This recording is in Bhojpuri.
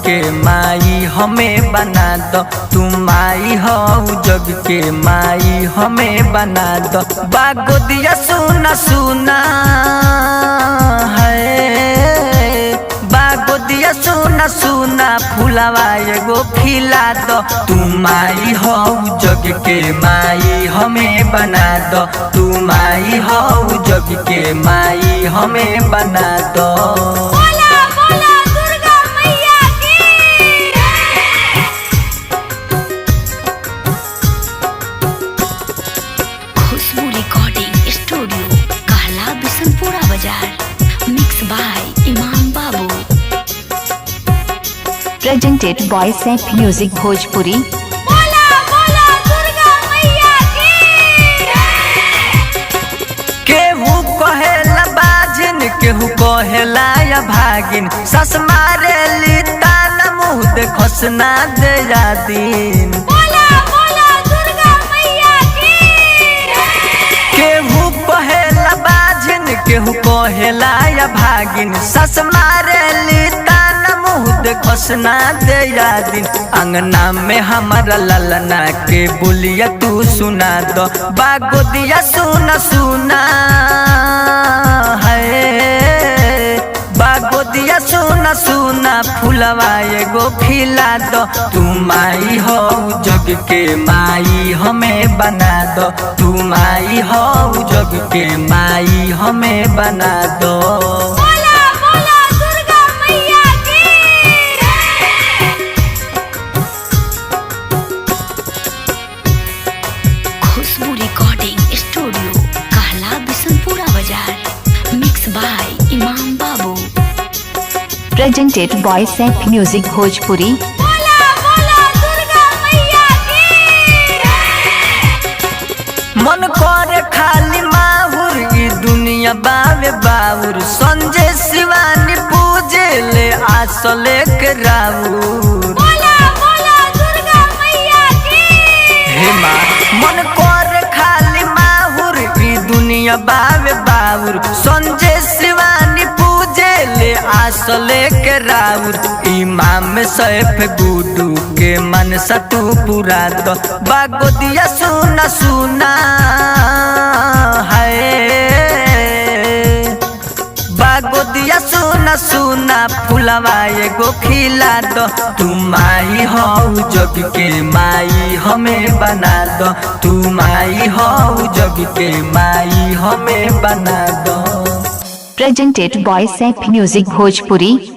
के माई हमें बना दो, तू माई हो जग के माई हमें बना दो। बागोदिया सुना सुना है, बागोदिया सुना सुना फुलवा एगो खिला दो। तू माई हो जग के माई हमें बना दो, तू माई हो जग के माई हमें बना दो। Presented by Sep Music Bhojpuri। बोला बोला दुर्गा मैया की। केहू कहेला बाजिन केहू कहेला या भागिन, सस मारे ली ताना मुँह देखस ना दे दिन। बोला बोला दुर्गा मैया की। केहू कहेला बाजिन केहू कहेला या भागिन, सस मारे ली देखस ना दे दिन। अंगना में हमारा ललना के बोलिया तू सुना दो। बागोदिया सुना सुना है, बागोदिया सुना सुना फुलवा एगो खिला दो। तू माई हो जग के माई हमें बना दो, तू माई हो जग के माई हमें बना दो। Presented by Sep Music Bhojpuri। बोला बोला दुर्गा मैया की। मन करे खाली माहुर ई दुनिया बावे बाउर, संजय शिवानी पूजे ले आसले के राउर। बोला बोला दुर्गा मैया की। हे माँ मन करे खाली माहुर ई दुनिया बावे बाउर, संजय शिवानी पूजे ले आसले के राउर। इमाम सैफ गुडू के मन सतू पूरा दो। बागोदिया सुना सुना है, बागोदिया सुना सुना फुलवा एगो खिला दो। तू माई हो जग के माई हमें बना दो, तू माई हो जग के माई हमें बना दो। Presented by Sep Music Bhojpuri।